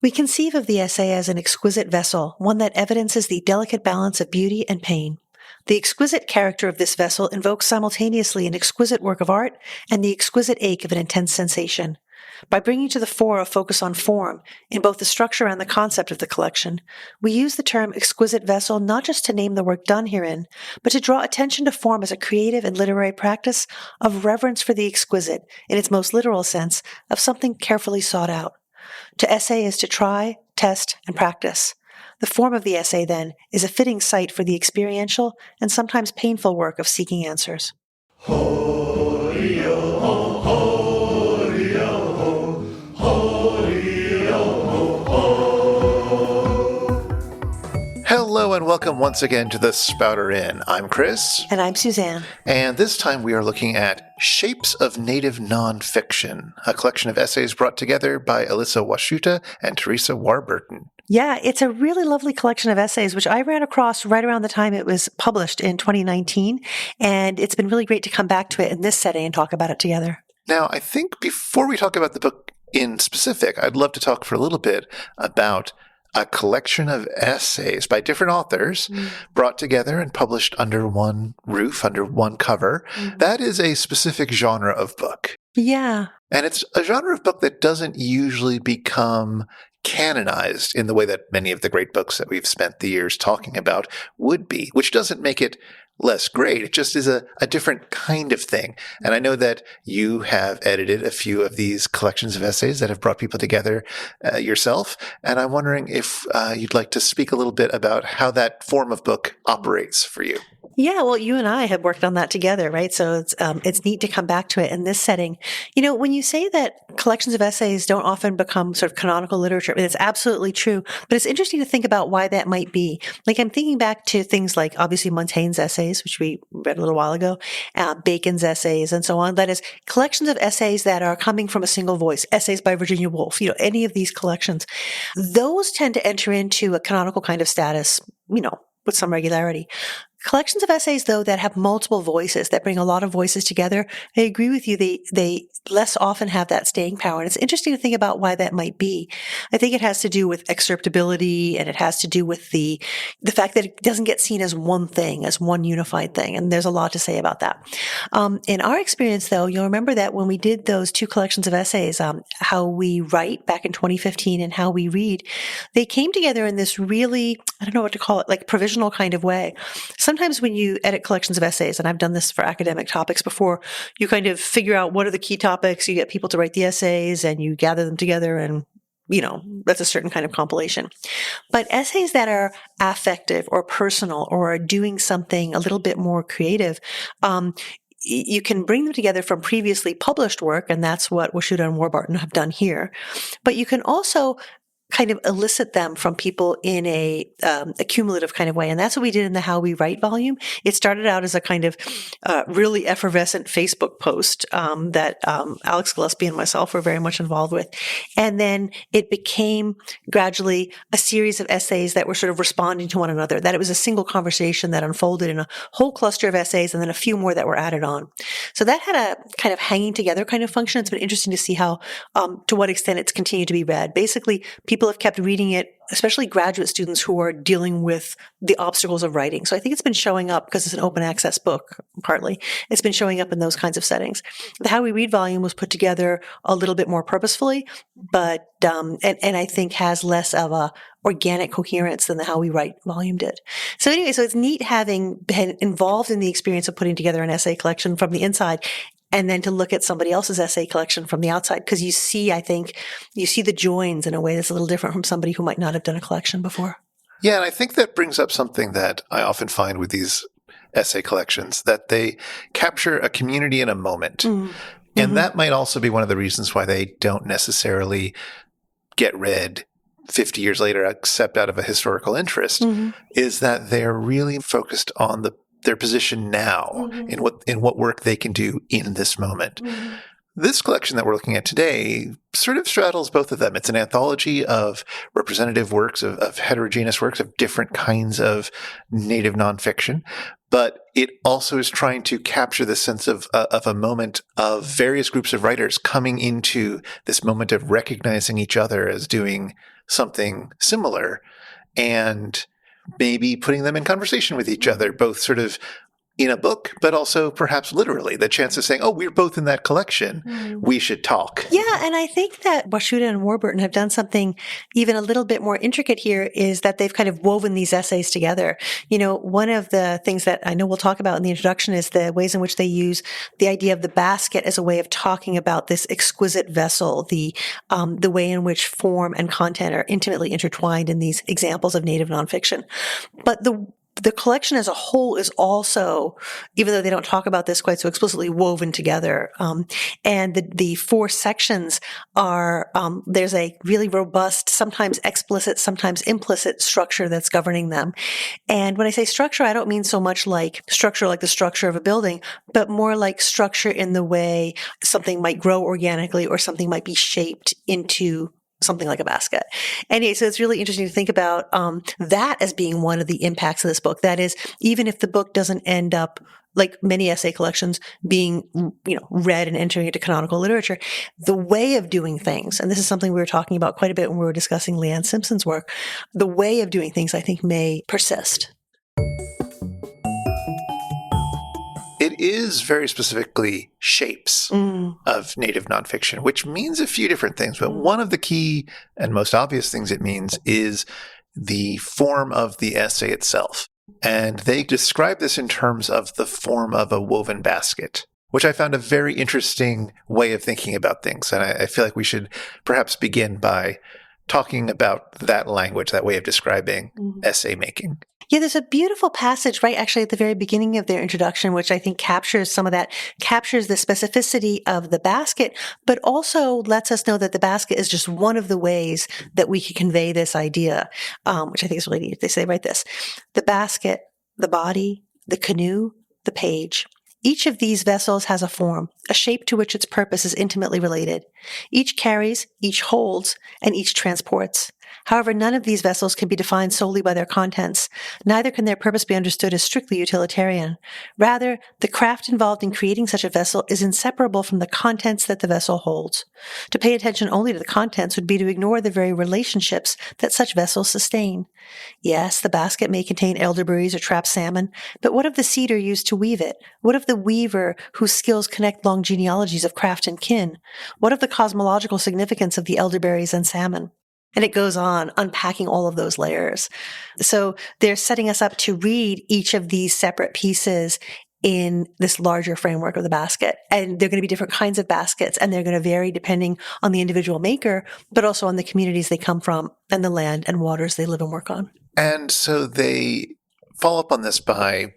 We conceive of the essay as an exquisite vessel, one that evidences the delicate balance of beauty and pain. The exquisite character of this vessel invokes simultaneously an exquisite work of art and the exquisite ache of an intense sensation. By bringing to the fore a focus on form, in both the structure and the concept of the collection, we use the term exquisite vessel not just to name the work done herein, but to draw attention to form as a creative and literary practice of reverence for the exquisite, in its most literal sense, of something carefully sought out. To essay is to try, test, and practice. The form of the essay, then, is a fitting site for the experiential and sometimes painful work of seeking answers. Hello and welcome once again to the Spouter-Inn. I'm Chris. And I'm Suzanne. And this time we are looking at Shapes of Native Nonfiction, a collection of essays brought together by Elisha Washuta and Theresa Warburton. Yeah, it's a really lovely collection of essays, which I ran across right around the time it was published in 2019. And it's been really great to come back to it in this setting and talk about it together. Now, I think before we talk about the book in specific, I'd love to talk for a little bit about a collection of essays by different authors brought together and published under one roof, under one cover. That is a specific genre of book. Yeah. And it's a genre of book that doesn't usually become canonized in the way that many of the great books that we've spent the years talking about would be, which doesn't make it less great. It just is a different kind of thing. And I know that you have edited a few of these collections of essays that have brought people together yourself. And I'm wondering if you'd like to speak a little bit about how that form of book operates for you. Yeah, well, you and I have worked on that together, right? So it's neat to come back to it in this setting. You know, when you say that collections of essays don't often become sort of canonical literature, it's absolutely true. But it's interesting to think about why that might be. Like, I'm thinking back to things like, obviously, Montaigne's essays, which we read a little while ago, Bacon's essays, and so on. That is, collections of essays that are coming from a single voice, essays by Virginia Woolf, any of these collections. Those tend to enter into a canonical kind of status, with some regularity. Collections of essays, though, that have multiple voices, that bring a lot of voices together, I agree with you, they less often have that staying power. And it's interesting to think about why that might be. I think it has to do with excerptability, and it has to do with the fact that it doesn't get seen as one thing, as one unified thing. And there's a lot to say about that. In our experience, though, you'll remember that when we did those two collections of essays, How We Write back in 2015 and How We Read, they came together in this really, I don't know what to call it, like provisional kind of way. Sometimes when you edit collections of essays, and I've done this for academic topics before, you kind of figure out what are the key topics, you get people to write the essays, and you gather them together, and that's a certain kind of compilation. But essays that are affective or personal or are doing something a little bit more creative, you can bring them together from previously published work, and that's what Washuta and Warburton have done here. But you can also kind of elicit them from people in a cumulative kind of way. And that's what we did in the How We Write volume. It started out as a kind of really effervescent Facebook post that Alex Gillespie and myself were very much involved with. And then it became gradually a series of essays that were sort of responding to one another, that it was a single conversation that unfolded in a whole cluster of essays and then a few more that were added on. So that had a kind of hanging together kind of function. It's been interesting to see how, to what extent it's continued to be read. Basically, people have kept reading it, especially graduate students who are dealing with the obstacles of writing. So I think it's been showing up, because it's an open access book, partly. It's been showing up in those kinds of settings. The How We Read volume was put together a little bit more purposefully, but and I think has less of a organic coherence than the How We Write volume did. So anyway, so it's neat having been involved in the experience of putting together an essay collection from the inside, and then to look at somebody else's essay collection from the outside, because you see the joins in a way that's a little different from somebody who might not have done a collection before. Yeah, and I think that brings up something that I often find with these essay collections, that they capture a community in a moment. Mm-hmm. And that might also be one of the reasons why they don't necessarily get read 50 years later, except out of a historical interest, is that they're really focused on their position now in what work they can do in this moment. this collection that we're looking at today sort of straddles both of them. It's an anthology of representative works, of heterogeneous works, of different kinds of native nonfiction, but it also is trying to capture the sense of a moment of various groups of writers coming into this moment of recognizing each other as doing something similar and maybe putting them in conversation with each other, both sort of in a book, but also perhaps literally. The chance of saying, oh, we're both in that collection. We should talk. Yeah, and I think that Washuta and Warburton have done something even a little bit more intricate here is that they've kind of woven these essays together. One of the things that I know we'll talk about in the introduction is the ways in which they use the idea of the basket as a way of talking about this exquisite vessel, the way in which form and content are intimately intertwined in these examples of native nonfiction. But the collection as a whole is also, even though they don't talk about this quite so explicitly, woven together. And the 4 sections are, there's a really robust, sometimes explicit, sometimes implicit structure that's governing them. And when I say structure, I don't mean so much like structure like the structure of a building, but more like structure in the way something might grow organically or something might be shaped into something like a basket. Anyway, so it's really interesting to think about that as being one of the impacts of this book. That is, even if the book doesn't end up, like many essay collections, being read and entering into canonical literature, the way of doing things, and this is something we were talking about quite a bit when we were discussing Leanne Simpson's work, the way of doing things, I think, may persist. It is very specifically shapes of native nonfiction, which means a few different things. But one of the key and most obvious things it means is the form of the essay itself. And they describe this in terms of the form of a woven basket, which I found a very interesting way of thinking about things. And I feel like we should perhaps begin by talking about that language, that way of describing essay making. Yeah, there's a beautiful passage right actually at the very beginning of their introduction, which I think captures some of that, captures the specificity of the basket, but also lets us know that the basket is just one of the ways that we can convey this idea, which I think is really neat. They say, write this: the basket, the body, the canoe, the page. Each of these vessels has a form, a shape to which its purpose is intimately related. Each carries, each holds, and each transports. However, none of these vessels can be defined solely by their contents. Neither can their purpose be understood as strictly utilitarian. Rather, the craft involved in creating such a vessel is inseparable from the contents that the vessel holds. To pay attention only to the contents would be to ignore the very relationships that such vessels sustain. Yes, the basket may contain elderberries or trapped salmon, but what of the cedar used to weave it? What of the weaver whose skills connect long genealogies of craft and kin? What of the cosmological significance of the elderberries and salmon? And it goes on, unpacking all of those layers. So they're setting us up to read each of these separate pieces in this larger framework of the basket. And they're going to be different kinds of baskets, and they're going to vary depending on the individual maker, but also on the communities they come from and the land and waters they live and work on. And so they follow up on this by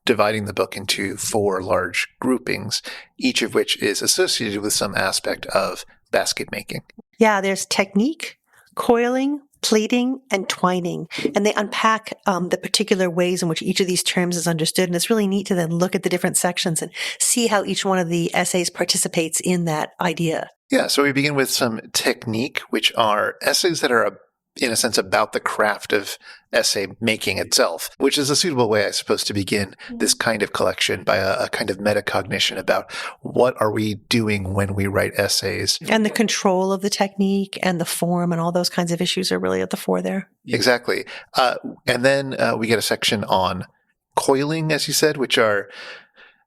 dividing the book into 4 large groupings, each of which is associated with some aspect of basket making. Yeah, there's technique, coiling, plaiting, and twining. And they unpack the particular ways in which each of these terms is understood. And it's really neat to then look at the different sections and see how each one of the essays participates in that idea. Yeah, so we begin with some technique, which are essays that are, in a sense, about the craft of essay making itself, which is a suitable way, I suppose, to begin this kind of collection by a kind of metacognition about what are we doing when we write essays. And the control of the technique and the form and all those kinds of issues are really at the fore there. Exactly. And then we get a section on coiling, as you said, which are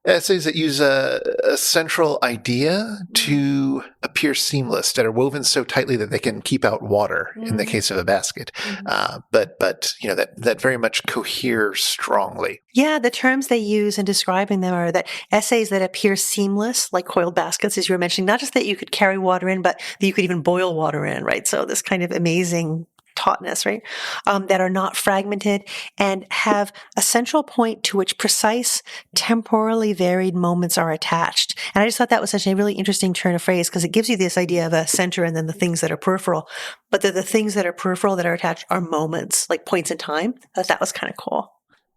essays that use a central idea to appear seamless, that are woven so tightly that they can keep out water in the case of a basket. But that very much cohere strongly. Yeah, the terms they use in describing them are that essays that appear seamless, like coiled baskets, as you were mentioning, not just that you could carry water in, but that you could even boil water in, right? So this kind of amazing tautness, right? That are not fragmented and have a central point to which precise, temporally varied moments are attached. And I just thought that was such a really interesting turn of phrase because it gives you this idea of a center and then the things that are peripheral. But the things that are peripheral that are attached are moments, like points in time. I thought that was kind of cool.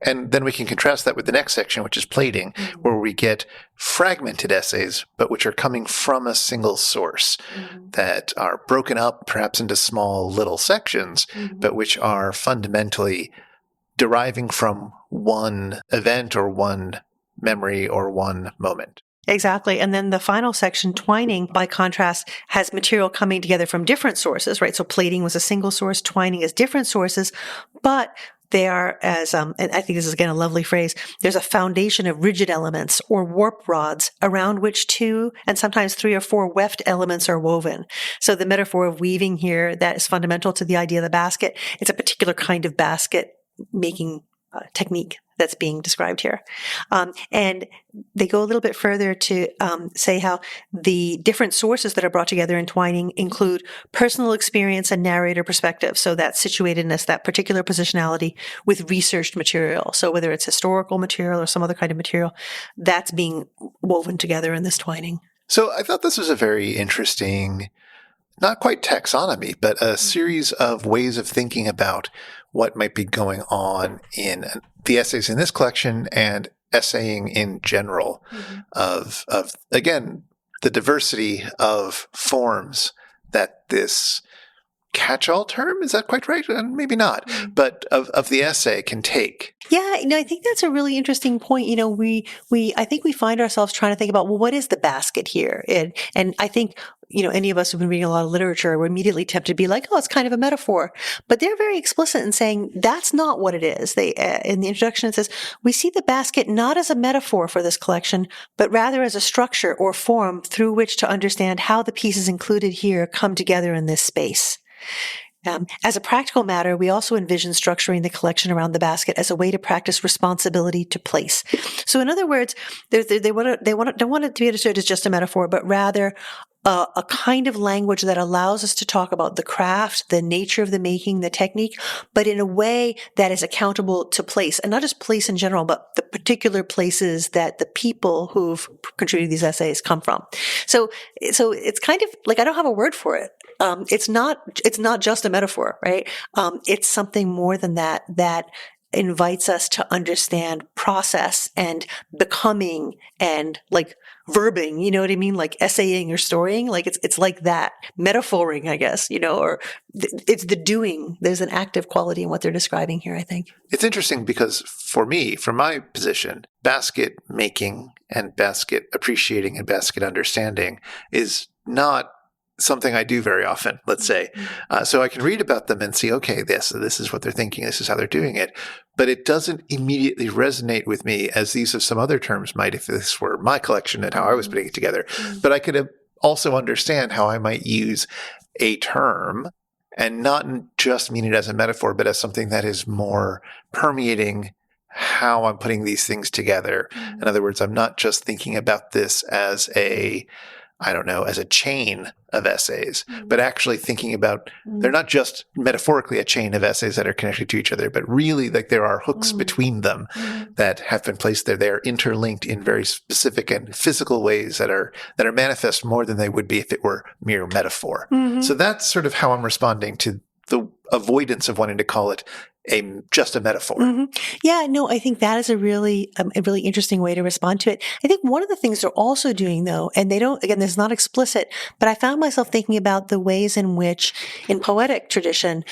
And then we can contrast that with the next section, which is plating, where we get fragmented essays, but which are coming from a single source that are broken up perhaps into small little sections, but which are fundamentally deriving from one event or one memory or one moment. Exactly. And then the final section, twining, by contrast, has material coming together from different sources, right? So plating was a single source, twining is different sources, but they are as, and I think this is again a lovely phrase, there's a foundation of rigid elements or warp rods around which 2 and sometimes 3 or 4 weft elements are woven. So the metaphor of weaving here, that is fundamental to the idea of the basket. It's a particular kind of basket making technique that's being described here. And they go a little bit further to say how the different sources that are brought together in twining include personal experience and narrator perspective. So that situatedness, that particular positionality with researched material. So whether it's historical material or some other kind of material, that's being woven together in this twining. So I thought this was a very interesting, not quite taxonomy, but a series of ways of thinking about what might be going on in the essays in this collection and essaying in general of again, the diversity of forms that this catch-all term, is that quite right? Maybe not, but of the essay can take. Yeah, I think that's a really interesting point. I think we find ourselves trying to think about, well, what is the basket here? And I think, any of us who've been reading a lot of literature, we're immediately tempted to be like, oh, it's kind of a metaphor. But they're very explicit in saying that's not what it is. They, in the introduction, it says, we see the basket not as a metaphor for this collection, but rather as a structure or form through which to understand how the pieces included here come together in this space. As a practical matter, we also envision structuring the collection around the basket as a way to practice responsibility to place. So, in other words, don't want it to be understood as just a metaphor, but rather a kind of language that allows us to talk about the craft, the nature of the making, the technique, but in a way that is accountable to place, and not just place in general, but the particular places that the people who've contributed these essays come from. So it's kind of like, I don't have a word for it. It's not just a metaphor, right? It's something more than that invites us to understand process and becoming and like verbing, you know what I mean? Like essaying or storying, like it's like that, metaphoring, I guess, or it's the doing. There's an active quality in what they're describing here, I think. It's interesting because for me, from my position, basket making and basket appreciating and basket understanding is not something I do very often, let's say. So I can read about them and see, okay, this is what they're thinking, this is how they're doing it. But it doesn't immediately resonate with me as these of some other terms might if this were my collection and how I was putting it together. But I could also understand how I might use a term and not just mean it as a metaphor, but as something that is more permeating how I'm putting these things together. In other words, I'm not just thinking about this as as a chain of essays, but actually thinking about, they're not just metaphorically a chain of essays that are connected to each other, but really like there are hooks between them that have been placed there. They are interlinked in very specific and physical ways that are manifest more than they would be if it were mere metaphor. So that's sort of how I'm responding to the avoidance of wanting to call it just a metaphor. Yeah, no, I think that is a really interesting way to respond to it. I think one of the things they're also doing though, and this is not explicit, but I found myself thinking about the ways in which in poetic tradition,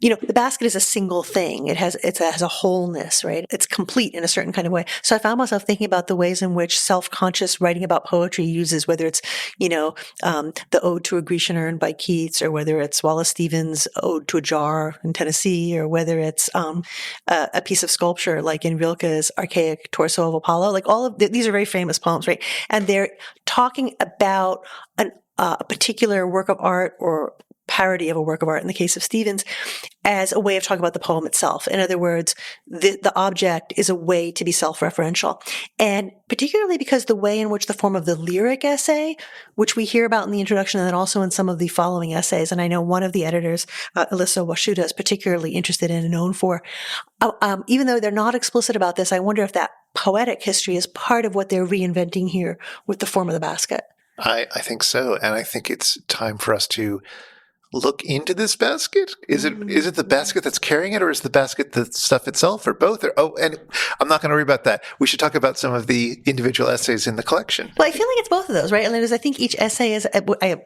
the basket is a single thing. It has a wholeness, right? It's complete in a certain kind of way. So I found myself thinking about the ways in which self-conscious writing about poetry uses, whether it's, the Ode to a Grecian Urn by Keats, or whether it's Wallace Stevens' Ode to a Jar in Tennessee, or whether it's a piece of sculpture like in Rilke's Archaic Torso of Apollo. Like all of these are very famous poems, right? And they're talking about a particular work of art or parody of a work of art in the case of Stevens as a way of talking about the poem itself. In other words, the object is a way to be self-referential. And particularly because the way in which the form of the lyric essay, which we hear about in the introduction and then also in some of the following essays, and I know one of the editors, Elisha Washuta, is particularly interested in and known for, even though they're not explicit about this, I wonder if that poetic history is part of what they're reinventing here with the form of the basket. I think so. And I think it's time for us to look into this basket? Is it the basket that's carrying it, or is the basket the stuff itself, or both? And I'm not going to worry about that. We should talk about some of the individual essays in the collection. Well, I feel like it's both of those, right? And I think each essay is,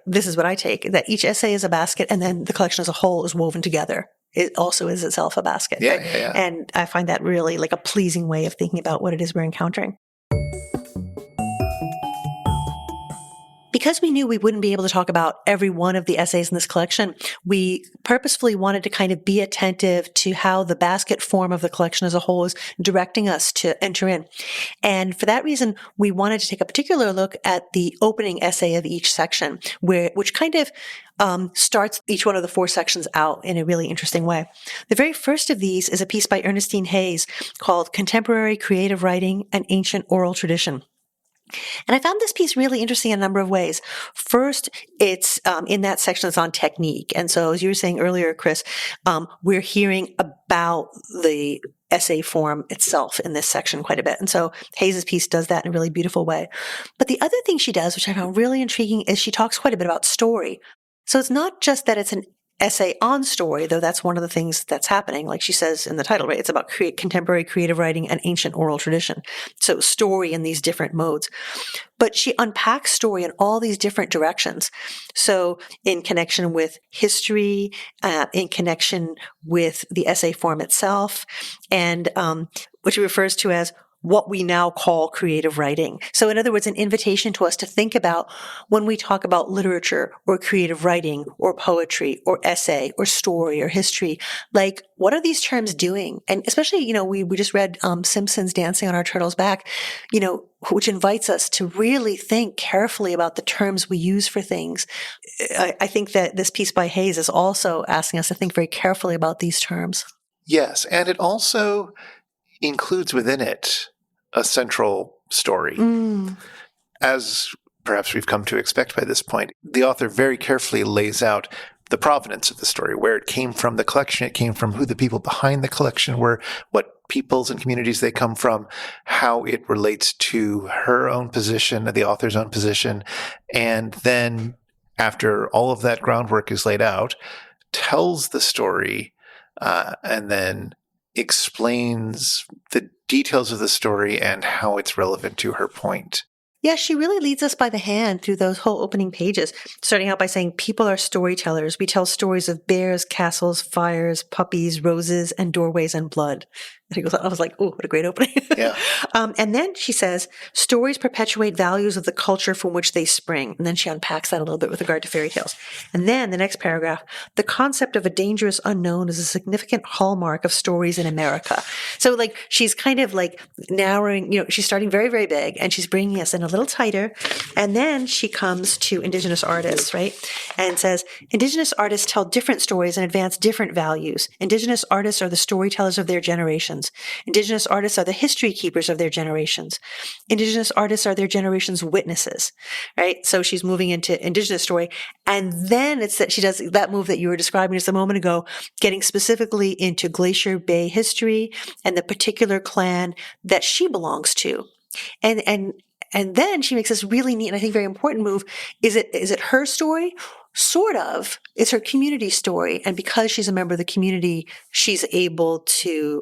this is what I take, that each essay is a basket and then the collection as a whole is woven together. It also is itself a basket. Yeah, right? yeah. And I find that really like a pleasing way of thinking about what it is we're encountering. Because we knew we wouldn't be able to talk about every one of the essays in this collection, we purposefully wanted to kind of be attentive to how the basket form of the collection as a whole is directing us to enter in. And for that reason, we wanted to take a particular look at the opening essay of each section, which kind of starts each one of the 4 sections out in a really interesting way. The very first of these is a piece by Ernestine Hayes called Contemporary Creative Writing and Ancient Oral Tradition. And I found this piece really interesting in a number of ways. First, it's in that section that's on technique. And so as you were saying earlier, Chris, we're hearing about the essay form itself in this section quite a bit. And so Hayes' piece does that in a really beautiful way. But the other thing she does, which I found really intriguing, is she talks quite a bit about story. So it's not just that it's an essay on story, though that's one of the things that's happening. Like she says in the title, right? It's about contemporary creative writing and ancient oral tradition. So story in these different modes. But she unpacks story in all these different directions. So in connection with history, in connection with the essay form itself, and which she refers to as what we now call creative writing. So in other words, an invitation to us to think about when we talk about literature or creative writing or poetry or essay or story or history, like what are these terms doing? And especially, we just read Simpson's Dancing on Our Turtle's Back, which invites us to really think carefully about the terms we use for things. I think that this piece by Hayes is also asking us to think very carefully about these terms. Yes, and it also includes within it a central story. As perhaps we've come to expect by this point, the author very carefully lays out the provenance of the story, where it came from, the collection it came from, who the people behind the collection were, what peoples and communities they come from, how it relates to her own position, the author's own position, and then after all of that groundwork is laid out, tells the story and then explains the details of the story and how it's relevant to her point. Yeah, she really leads us by the hand through those whole opening pages, starting out by saying, people are storytellers. We tell stories of bears, castles, fires, puppies, roses, and doorways and blood. I was like, oh, what a great opening. Yeah. And then she says, stories perpetuate values of the culture from which they spring. And then she unpacks that a little bit with regard to fairy tales. And then the next paragraph, the concept of a dangerous unknown is a significant hallmark of stories in America. So she's kind of narrowing, she's starting very, very big and she's bringing us in a little tighter. And then she comes to Indigenous artists, right? And says, Indigenous artists tell different stories and advance different values. Indigenous artists are the storytellers of their generations. Indigenous artists are the history keepers of their generations. Indigenous artists are their generation's witnesses, right? So she's moving into Indigenous story. And then it's that she does that move that you were describing just a moment ago, getting specifically into Glacier Bay history and the particular clan that she belongs to. And then she makes this really neat and I think very important move. Is it her story? Sort of. It's her community story. And because she's a member of the community, she's able to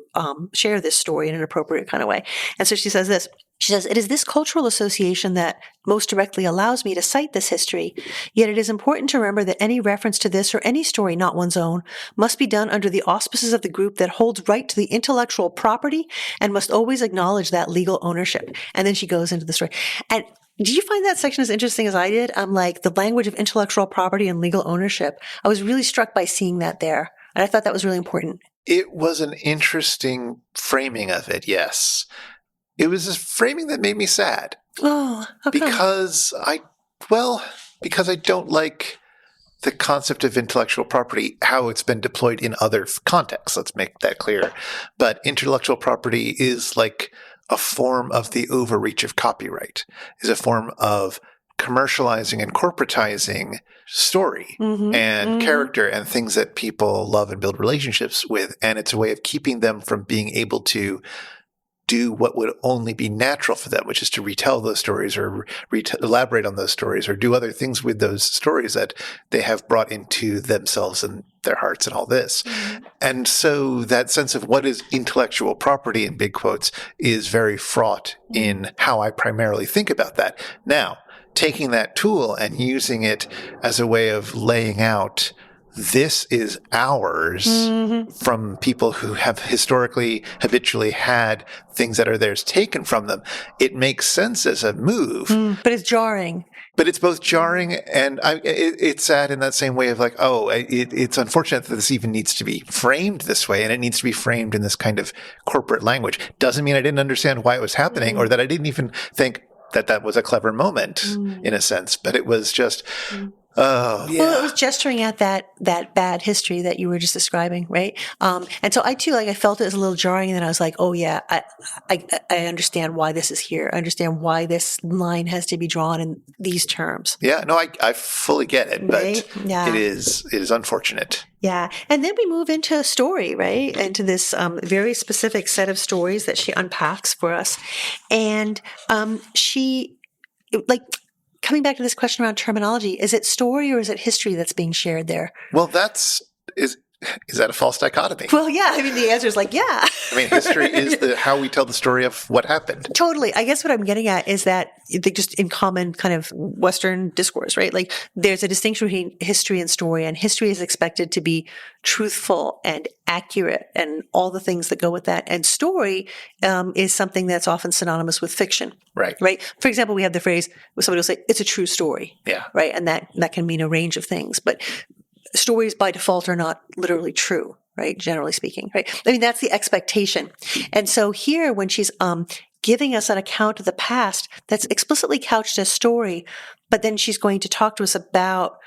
share this story in an appropriate kind of way. And so she says this. She says, it is this cultural association that most directly allows me to cite this history. Yet it is important to remember that any reference to this or any story not one's own must be done under the auspices of the group that holds right to the intellectual property and must always acknowledge that legal ownership. And then she goes into the story. And did you find that section as interesting as I did? I'm like, the language of intellectual property and legal ownership. I was really struck by seeing that there. And I thought that was really important. It was an interesting framing of it, yes. It was a framing that made me sad. Oh, how come? Because I don't like the concept of intellectual property, how it's been deployed in other contexts. Let's make that clear. But intellectual property is like a form of the overreach of copyright, is a form of commercializing and corporatizing story and character and things that people love and build relationships with. And it's a way of keeping them from being able to do what would only be natural for them, which is to retell those stories or elaborate on those stories or do other things with those stories that they have brought into themselves and their hearts and all this. Mm-hmm. And so that sense of what is intellectual property in big quotes is very fraught in how I primarily think about that. Now, taking that tool and using it as a way of laying out this is ours from people who have historically, habitually had things that are theirs taken from them. It makes sense as a move. But it's jarring. But it's both jarring and it's sad in that same way of like, it's unfortunate that this even needs to be framed this way, and it needs to be framed in this kind of corporate language. Doesn't mean I didn't understand why it was happening or that I didn't even think that was a clever moment in a sense, but it was just... Oh, yeah. Well, it was gesturing at that bad history that you were just describing, right? And so I too, I felt it was a little jarring, and then I was like, oh yeah, I understand why this is here. I understand why this line has to be drawn in these terms. Yeah, no, I fully get it, but right? Yeah. it is unfortunate. Yeah. And then we move into a story, right? Into this very specific set of stories that she unpacks for us. And coming back to this question around terminology, is it story or is it history that's being shared there? Well, is that a false dichotomy? Well, yeah. The answer is yeah. History is how we tell the story of what happened. Totally. I guess what I'm getting at is that just in common kind of Western discourse, right? There's a distinction between history and story, and history is expected to be truthful and accurate and all the things that go with that. And story is something that's often synonymous with fiction. Right. Right. For example, we have the phrase where somebody will say, it's a true story. Yeah. Right. And that can mean a range of things. But stories by default are not literally true, right? Generally speaking, right? That's the expectation. And so here, when she's giving us an account of the past that's explicitly couched as story, but then she's going to talk to us about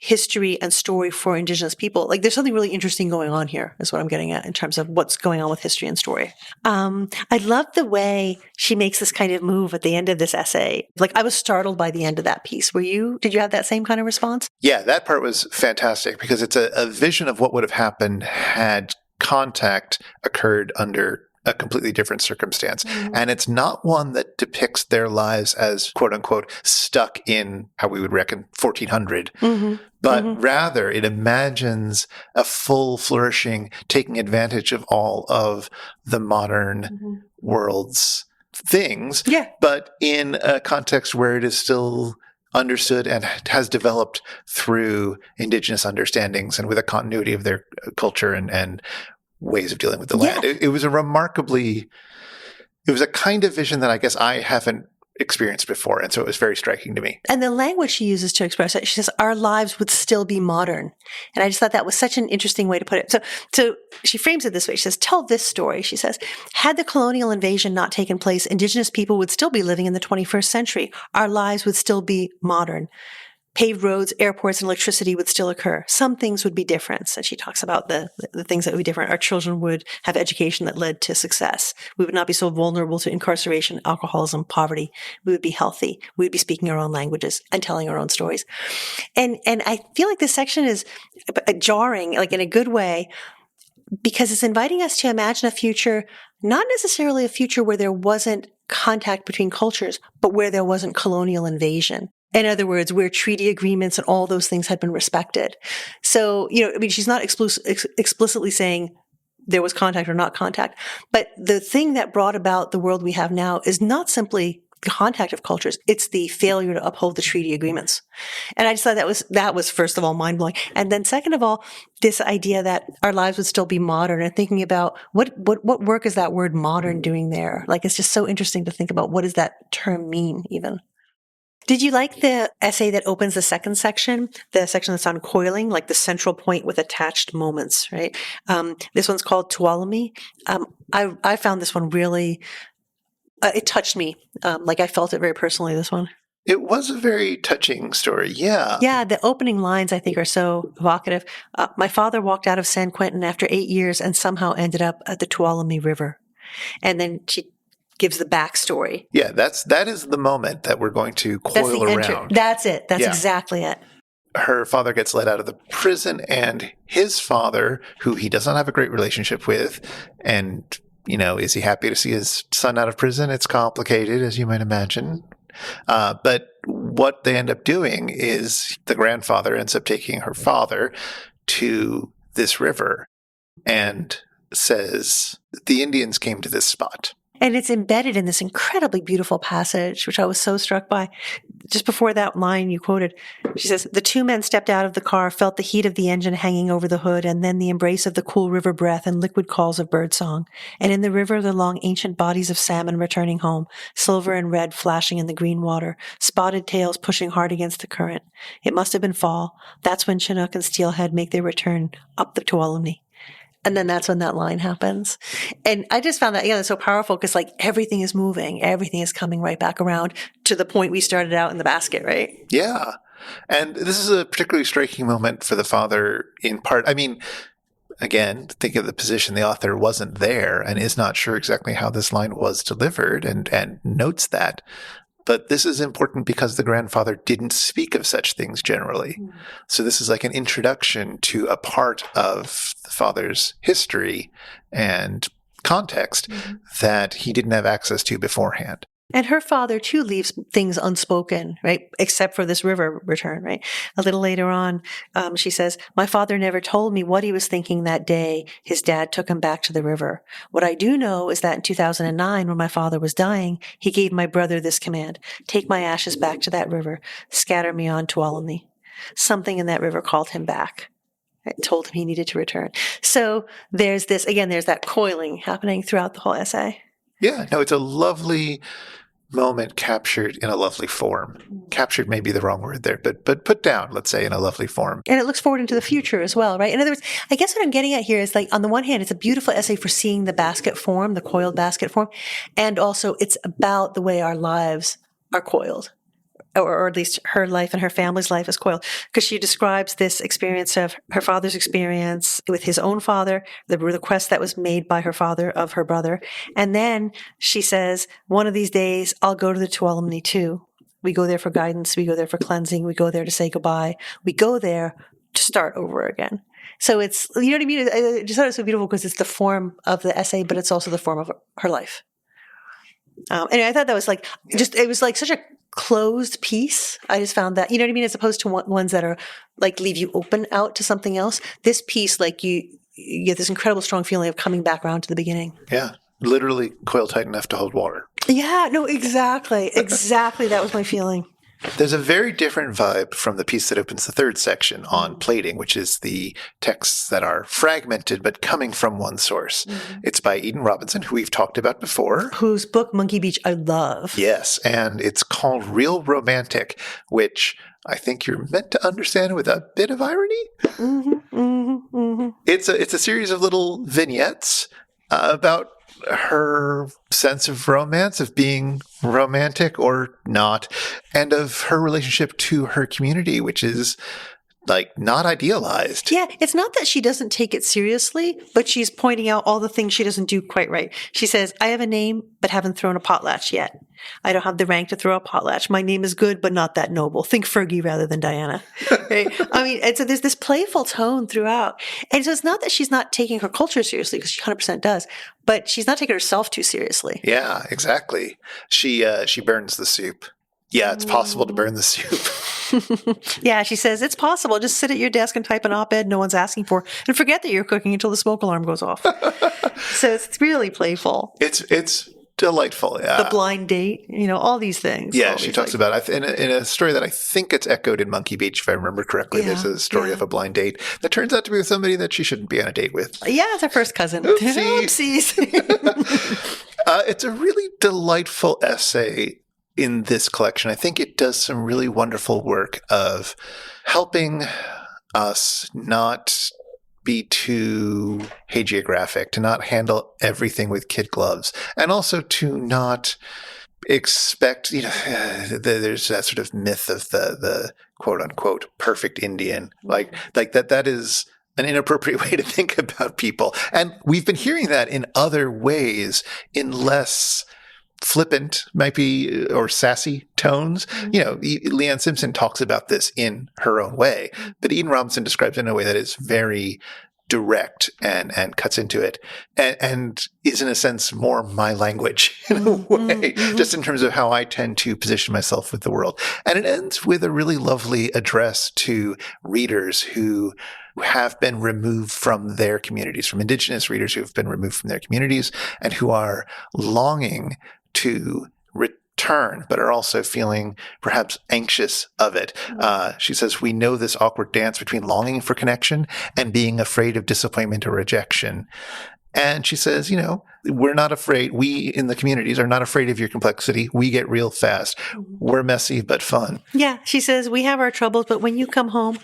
history and story for Indigenous people. There's something really interesting going on here, is what I'm getting at in terms of what's going on with history and story. I love the way she makes this kind of move at the end of this essay. I was startled by the end of that piece. Did you have that same kind of response? Yeah, that part was fantastic because it's a vision of what would have happened had contact occurred under a completely different circumstance. Mm-hmm. And it's not one that depicts their lives as, quote unquote, stuck in how we would reckon 1400, but rather it imagines a full flourishing, taking advantage of all of the modern world's things, but in a context where it is still understood and has developed through Indigenous understandings and with a continuity of their culture and ways of dealing with the land. It was a kind of vision that I guess I haven't experienced before. And so it was very striking to me. And the language she uses to express it, she says, our lives would still be modern. And I just thought that was such an interesting way to put it. So she frames it this way. She says, tell this story. She says, had the colonial invasion not taken place, Indigenous people would still be living in the 21st century. Our lives would still be modern. Paved roads, airports, and electricity would still occur. Some things would be different. And she talks about the things that would be different. Our children would have education that led to success. We would not be so vulnerable to incarceration, alcoholism, poverty. We would be healthy. We would be speaking our own languages and telling our own stories. And I feel like this section is jarring, in a good way, because it's inviting us to imagine a future, not necessarily a future where there wasn't contact between cultures, but where there wasn't colonial invasion. In other words, where treaty agreements and all those things had been respected. So, she's not explicitly saying there was contact or not contact, but the thing that brought about the world we have now is not simply the contact of cultures. It's the failure to uphold the treaty agreements. And I just thought that was first of all mind-blowing. And then second of all, this idea that our lives would still be modern, and thinking about what work is that word modern doing there? It's just so interesting to think about what does that term mean even. Did you like the essay that opens the second section, the section that's on coiling, the central point with attached moments, right? This one's called Tuolumne. I found this one really, it touched me. I felt it very personally, this one. It was a very touching story, yeah. Yeah, the opening lines, I think, are so evocative. My father walked out of San Quentin after 8 years and somehow ended up at the Tuolumne River. And then she gives the backstory. Yeah, that is the moment that we're going to coil around. That's it. That's exactly it. Her father gets let out of the prison, and his father, who he does not have a great relationship with, and is he happy to see his son out of prison? It's complicated, as you might imagine. But what they end up doing is the grandfather ends up taking her father to this river and says, the Indians came to this spot. And it's embedded in this incredibly beautiful passage, which I was so struck by. Just before that line you quoted, she says, the two men stepped out of the car, felt the heat of the engine hanging over the hood, and then the embrace of the cool river breath and liquid calls of birdsong. And in the river, the long ancient bodies of salmon returning home, silver and red flashing in the green water, spotted tails pushing hard against the current. It must have been fall. That's when Chinook and Steelhead make their return up the Tuolumne. And then that's when that line happens. And I just found that, it's so powerful because everything is moving. Everything is coming right back around to the point we started out in the basket, right? Yeah. And this is a particularly striking moment for the father in part. I mean, again, think of the position the author wasn't there and is not sure exactly how this line was delivered and notes that. But this is important because the grandfather didn't speak of such things generally. Mm. So this is like an introduction to a part of the father's history and context that he didn't have access to beforehand. And her father, too, leaves things unspoken, right? Except for this river return, right? A little later on, she says, my father never told me what he was thinking that day his dad took him back to the river. What I do know is that in 2009, when my father was dying, he gave my brother this command, take my ashes back to that river, scatter me on Tuolumne. Something in that river called him back. It told him he needed to return. So there's this, again, there's that coiling happening throughout the whole essay. Yeah, no, it's a lovely moment captured in a lovely form. Captured may be the wrong word there, but put down, let's say, in a lovely form. And it looks forward into the future as well, right? In other words, I guess what I'm getting at here is on the one hand, it's a beautiful essay for seeing the basket form, the coiled basket form, and also it's about the way our lives are coiled. Or at least her life and her family's life is coiled, because she describes this experience of her father's experience with his own father, the request that was made by her father of her brother. And then she says, one of these days, I'll go to the Tuolumne too. We go there for guidance. We go there for cleansing. We go there to say goodbye. We go there to start over again. So it's, you know what I mean? I just thought it was so beautiful because it's the form of the essay, but it's also the form of her life. Anyway, I thought that was it was such a closed piece. I just found that, you know what I mean? As opposed to ones that are leave you open out to something else. This piece, you get this incredible strong feeling of coming back around to the beginning. Yeah. Literally coiled tight enough to hold water. Yeah, no, exactly. Exactly. That was my feeling. There's a very different vibe from the piece that opens the third section on plating, which is the texts that are fragmented but coming from one source. Mm-hmm. It's by Eden Robinson, who we've talked about before. Whose book, Monkey Beach, I love. Yes, and it's called Real Romantic, which I think you're meant to understand with a bit of irony. Mm-hmm, mm-hmm, mm-hmm. It's a series of little vignettes about her sense of romance, of being romantic or not, and of her relationship to her community, which is not idealized. Yeah, it's not that she doesn't take it seriously, but she's pointing out all the things she doesn't do quite right. She says, I have a name, but haven't thrown a potlatch yet. I don't have the rank to throw a potlatch. My name is good, but not that noble. Think Fergie rather than Diana. Right? I mean, and so there's this playful tone throughout. And so it's not that she's not taking her culture seriously, because she 100% does, but she's not taking herself too seriously. Yeah, exactly. She burns the soup. Yeah, it's possible to burn the soup. Yeah, she says, it's possible. Just sit at your desk and type an op-ed no one's asking for, and forget that you're cooking until the smoke alarm goes off. So it's really playful. It's delightful, yeah. The blind date, all these things. Yeah, she talks about it in a story that I think it's echoed in Monkey Beach, if I remember correctly. Yeah, there's a story of a blind date that turns out to be with somebody that she shouldn't be on a date with. Yeah, it's her first cousin. Oopsies. It's a really delightful essay in this collection. I think it does some really wonderful work of helping us not be too hagiographic, to not handle everything with kid gloves, and also to not expect, there's that sort of myth of the quote unquote perfect Indian, like that is an inappropriate way to think about people. And we've been hearing that in other ways, in less flippant, might be, or sassy tones. Leanne Simpson talks about this in her own way, but Eden Robinson describes it in a way that is very direct and cuts into it and is in a sense more my language in a way, just in terms of how I tend to position myself with the world. And it ends with a really lovely address to readers who have been removed from their communities, from Indigenous readers who have been removed from their communities and who are longing to return, but are also feeling perhaps anxious of it. She says, we know this awkward dance between longing for connection and being afraid of disappointment or rejection. And she says, we're not afraid. We in the communities are not afraid of your complexity. We get real fast. We're messy, but fun. Yeah. She says, we have our troubles, but when you come home,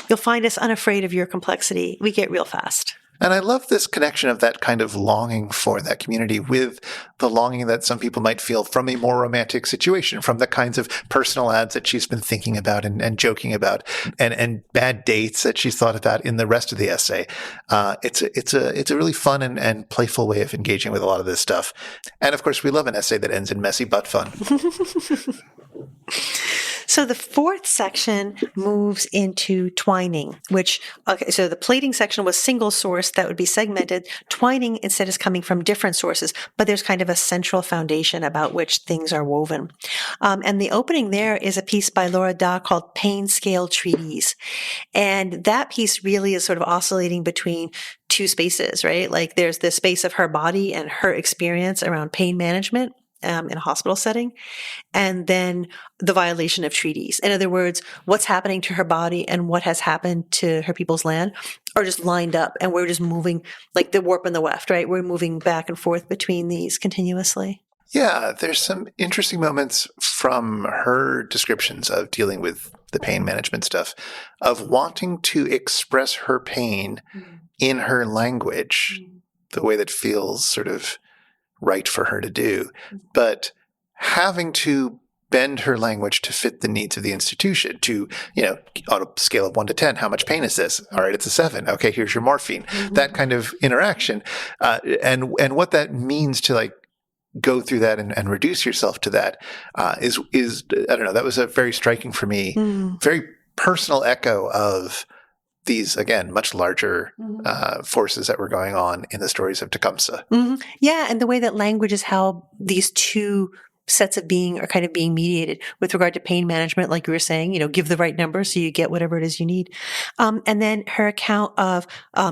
you'll find us unafraid of your complexity. We get real fast. And I love this connection of that kind of longing for that community with the longing that some people might feel from a more romantic situation, from the kinds of personal ads that she's been thinking about and joking about, and bad dates that she's thought about in the rest of the essay. It's a really fun and playful way of engaging with a lot of this stuff. And of course, we love an essay that ends in messy but fun. So the fourth section moves into twining, so the plating section was single source that would be segmented. Twining instead is coming from different sources, but there's kind of a central foundation about which things are woven. And the opening there is a piece by Laura Da called Pain Scale Treaties. And that piece really is sort of oscillating between two spaces, right? Like there's the space of her body and her experience around pain management in a hospital setting, and then the violation of treaties. In other words, what's happening to her body and what has happened to her people's land are just lined up, and we're just moving like the warp and the weft, right? We're moving back and forth between these continuously. Yeah, there's some interesting moments from her descriptions of dealing with the pain management stuff, of wanting to express her pain in her language, the way that feels sort of right for her to do, but having to bend her language to fit the needs of the institution to, on a scale of 1 to 10, how much pain is this? All right, it's a 7. Okay, here's your morphine. That kind of interaction. And what that means to go through that and reduce yourself to that is I don't know, that was a very striking for me, very personal echo of these, again, much larger forces that were going on in the stories of Tecumseh. Yeah, and the way that language is how these two sets of being are kind of being mediated with regard to pain management, like you were saying, give the right number so you get whatever it is you need. And then her account of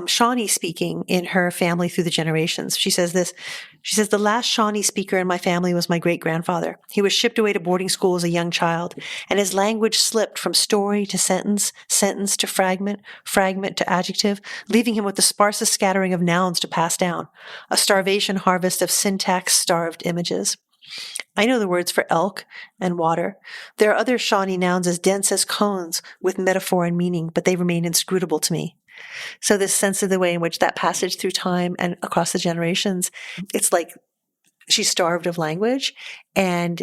Shawnee speaking in her family through the generations. She says this. She says, the last Shawnee speaker in my family was my great-grandfather. He was shipped away to boarding school as a young child, and his language slipped from story to sentence, sentence to fragment, fragment to adjective, leaving him with the sparsest scattering of nouns to pass down, a starvation harvest of syntax-starved images. I know the words for elk and water. There are other Shawnee nouns as dense as cones with metaphor and meaning, but they remain inscrutable to me. So this sense of the way in which that passage through time and across the generations, it's like she's starved of language. And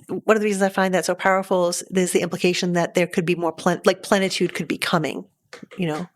one of the reasons I find that so powerful is there's the implication that there could be more, plenitude could be coming,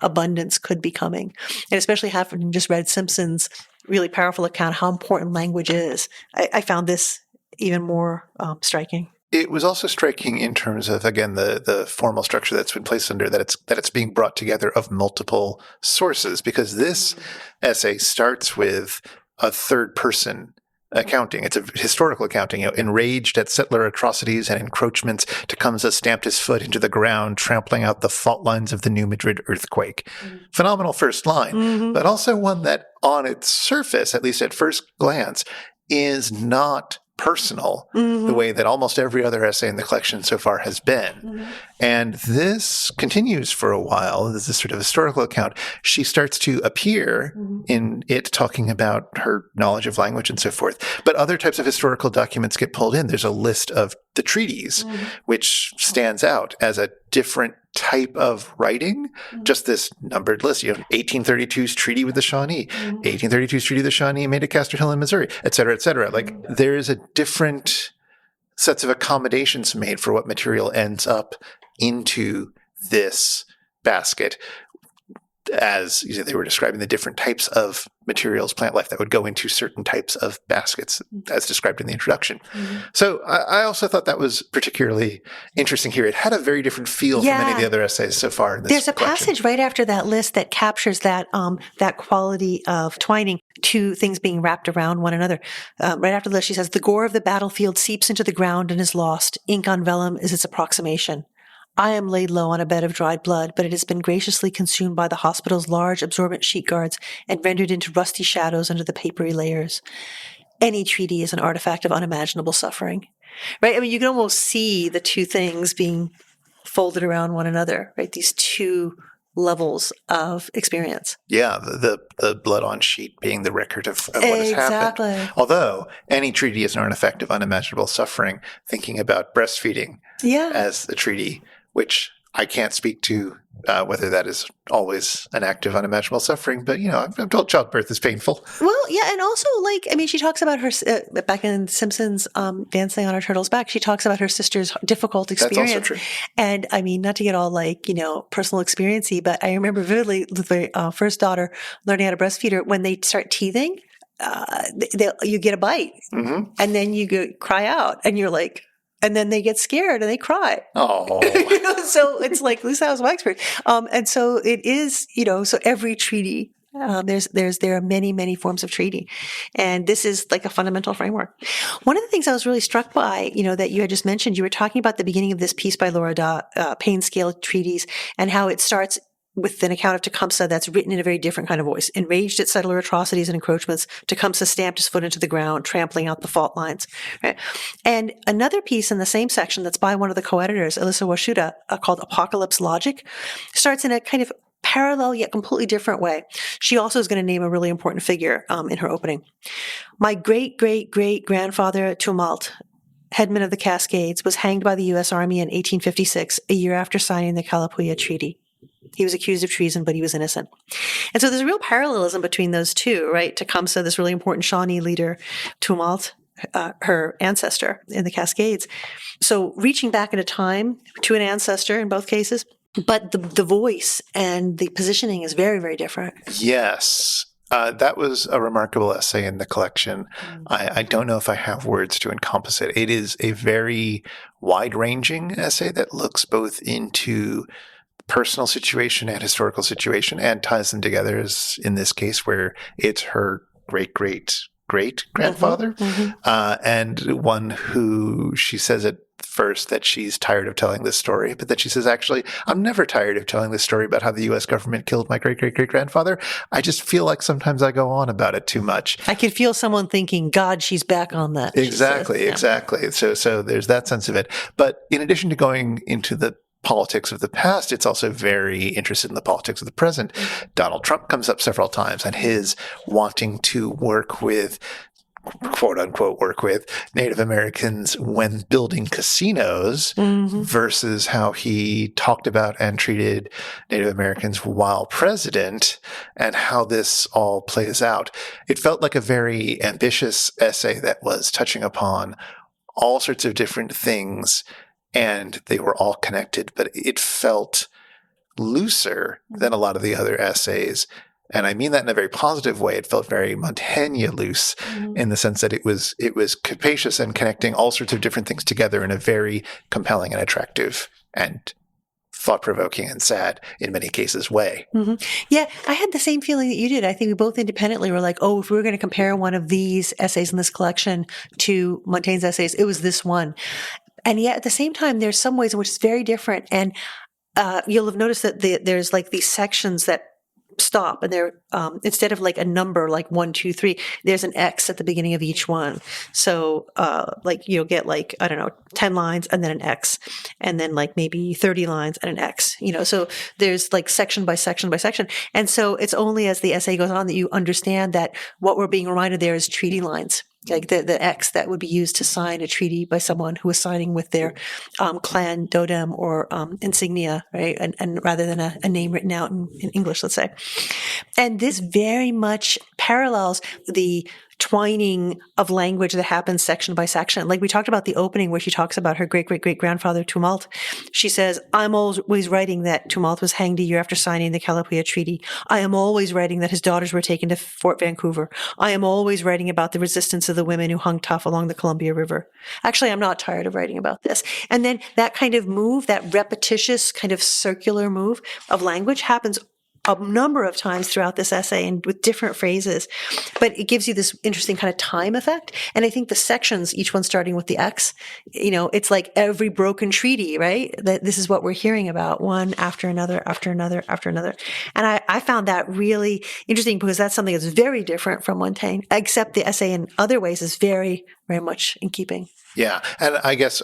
abundance could be coming. And especially having just read Simpson's really powerful account of how important language is, I found this even more striking. It was also striking in terms of, again, the formal structure that's been placed under, that it's being brought together of multiple sources, because this essay starts with a third person accounting. It's a historical accounting. Enraged at settler atrocities and encroachments, Tecumseh stamped his foot into the ground, trampling out the fault lines of the New Madrid earthquake. Phenomenal first line, but also one that on its surface, at least at first glance, is not personal the way that almost every other essay in the collection so far has been. And this continues for a while. This is sort of historical account. She starts to appear in it talking about her knowledge of language and so forth. But other types of historical documents get pulled in. There's a list of the treaties, which stands out as a different type of writing, just this numbered list. 1832's treaty with the Shawnee, 1832's treaty with the Shawnee made at Castor Hill in Missouri, et cetera, et cetera. There is a different sets of accommodations made for what material ends up into this basket. as they were describing the different types of materials, plant life that would go into certain types of baskets, as described in the introduction. Mm-hmm. So I also thought that was particularly interesting here. It had a very different feel from many of the other essays so far in this There's a collection. passage right after that list that captures that that quality of twining, two things being wrapped around one another. Right after the list, she says, "The gore of the battlefield seeps into the ground and is lost. Ink on vellum is its approximation. I am laid low on a bed of dried blood, but it has been graciously consumed by the hospital's large absorbent sheet guards and rendered into rusty shadows under the papery layers. Any treaty is an artifact of unimaginable suffering." Right? I mean, you can almost see the two things being folded around one another, right? These two levels of experience. Yeah, the blood on sheet being the record of what has happened. Although any treaty is an artifact of unimaginable suffering, thinking about breastfeeding as the treaty, which I can't speak to whether that is always an act of unimaginable suffering, but, I'm told childbirth is painful. Well, yeah, and also, she talks about her, back in Simpsons Dancing on Our Turtle's Back, she talks about her sister's difficult experience. That's also true. And, not to get all, personal experience-y, but I remember vividly with my first daughter learning how to breastfeed her, when they start teething, you get a bite, and then you cry out, and you're like, and then they get scared and they cry. Oh, so it's like, at least that was my experience. And so it is, so every treaty, there are many, many forms of treaty. And this is like a fundamental framework. One of the things I was really struck by, that you had just mentioned, you were talking about the beginning of this piece by Laura Da, Pain Scale Treaties, and how it starts with an account of Tecumseh that's written in a very different kind of voice. Enraged at settler atrocities and encroachments, Tecumseh stamped his foot into the ground, trampling out the fault lines. Right? And another piece in the same section that's by one of the co-editors, Elisha Washuta, called Apocalypse Logic, starts in a kind of parallel yet completely different way. She also is going to name a really important figure in her opening. My great-great-great-grandfather Tumult, headman of the Cascades, was hanged by the U.S. Army in 1856, a year after signing the Kalapuya Treaty. He was accused of treason, but he was innocent. And so there's a real parallelism between those two, right? Tecumseh, this really important Shawnee leader, Tumult, her ancestor in the Cascades. So reaching back into time to an ancestor in both cases, but the voice and the positioning is very, very different. Yes. That was a remarkable essay in the collection. I don't know if I have words to encompass it. It is a very wide-ranging essay that looks both into personal situation and historical situation and ties them together, as in this case where it's her great-great-great-grandfather and one who she says at first that she's tired of telling this story, but that she says, actually, I'm never tired of telling this story about how the U.S. government killed my great-great-great-grandfather. I just feel like sometimes I go on about it too much. I could feel someone thinking, God, she's back on that. Exactly. So there's that sense of it. But in addition to going into the politics of the past, it's also very interested in the politics of the present. Donald Trump comes up several times, and his wanting to work with, quote unquote, work with Native Americans when building casinos versus how he talked about and treated Native Americans while president and how this all plays out. It felt like a very ambitious essay that was touching upon all sorts of different things, and they were all connected, but it felt looser than a lot of the other essays. And I mean that in a very positive way. It felt very Montaigne loose in the sense that it was capacious and connecting all sorts of different things together in a very compelling and attractive and thought-provoking and sad, in many cases, way. Yeah, I had the same feeling that you did. I think we both independently were like, oh, if we were going to compare one of these essays in this collection to Montaigne's essays, it was this one. And yet at the same time, there's some ways in which it's very different. And you'll have noticed that there's like these sections that stop, and they're instead of like a number like 1, 2, 3, there's an X at the beginning of each one. So like you'll get like, I don't know, 10 lines and then an X, and then like maybe 30 lines and an X, so there's like section by section by section. And so it's only as the essay goes on that you understand that what we're being reminded there is treaty lines. Like the X that would be used to sign a treaty by someone who is signing with their clan totem or insignia, right? And rather than a name written out in English, let's say. And this very much parallels the twining of language that happens section by section. Like we talked about the opening where she talks about her great-great-great-grandfather Tumult. She says, I'm always writing that Tumult was hanged a year after signing the Calapia Treaty. I am always writing that his daughters were taken to Fort Vancouver. I am always writing about the resistance of the women who hung tough along the Columbia River. Actually, I'm not tired of writing about this. And then that kind of move, that repetitious kind of circular move of language happens a number of times throughout this essay and with different phrases, but it gives you this interesting kind of time effect. And I think the sections, each one starting with the X, it's like every broken treaty, right? That this is what we're hearing about, one after another, after another, after another. And I found that really interesting because that's something that's very different from Montaigne, except the essay in other ways is very, very much in keeping. Yeah. And I guess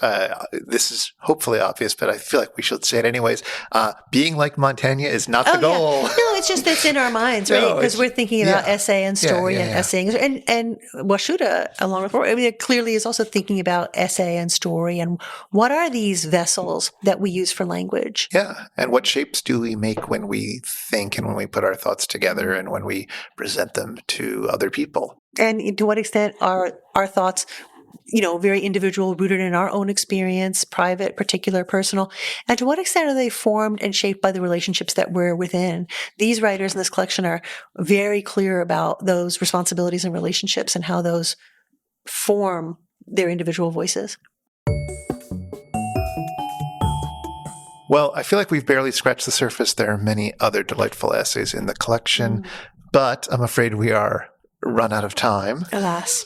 this is hopefully obvious, but I feel like we should say it anyways. Being like Montaigne is not the goal. Yeah. No, it's just it's in our minds, right? Because we're thinking about essay and story and essaying. And Washuta, along with it clearly is also thinking about essay and story and what are these vessels that we use for language? Yeah. And what shapes do we make when we think and when we put our thoughts together and when we present them to other people? And to what extent are our thoughts very individual, rooted in our own experience, private, particular, personal, and to what extent are they formed and shaped by the relationships that we're within? These writers in this collection are very clear about those responsibilities and relationships and how those form their individual voices. Well, I feel like we've barely scratched the surface. There are many other delightful essays in the collection, but I'm afraid we are run out of time. Alas.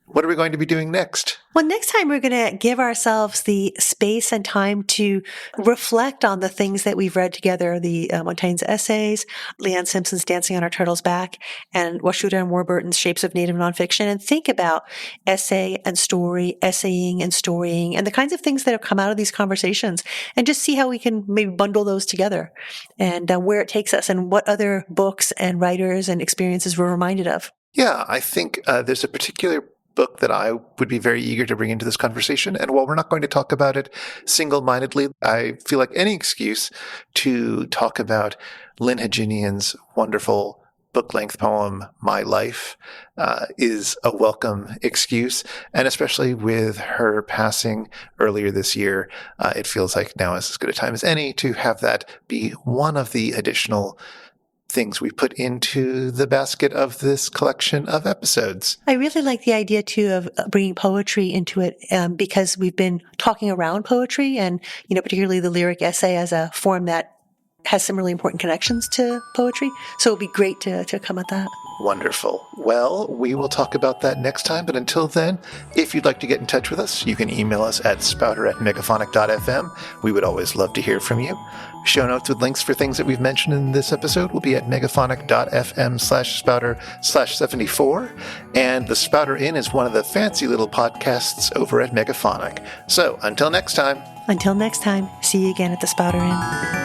What are we going to be doing next? Well, next time we're going to give ourselves the space and time to reflect on the things that we've read together, the Montaigne's essays, Leanne Simpson's Dancing on Our Turtle's Back, and Washuta and Warburton's Shapes of Native Nonfiction, and think about essay and story, essaying and storying, and the kinds of things that have come out of these conversations, and just see how we can maybe bundle those together and where it takes us and what other books and writers and experiences we're reminded of. Yeah, I think there's a particular book that I would be very eager to bring into this conversation. And while we're not going to talk about it single-mindedly, I feel like any excuse to talk about Lynn Haginian's wonderful book-length poem, My Life, is a welcome excuse. And especially with her passing earlier this year, it feels like now is as good a time as any to have that be one of the additional things we put into the basket of this collection of episodes. I really like the idea, too, of bringing poetry into it because we've been talking around poetry and, particularly the lyric essay as a form that has some really important connections to poetry. So it'd be great to come at that. Wonderful. Well, we will talk about that next time. But until then, if you'd like to get in touch with us, you can email us at spouter@megaphonic.fm. We would always love to hear from you. Show notes with links for things that we've mentioned in this episode will be at megaphonic.fm/spouter/74. And the Spouter-Inn is one of the fancy little podcasts over at Megaphonic. So until next time. Until next time, see you again at the Spouter-Inn.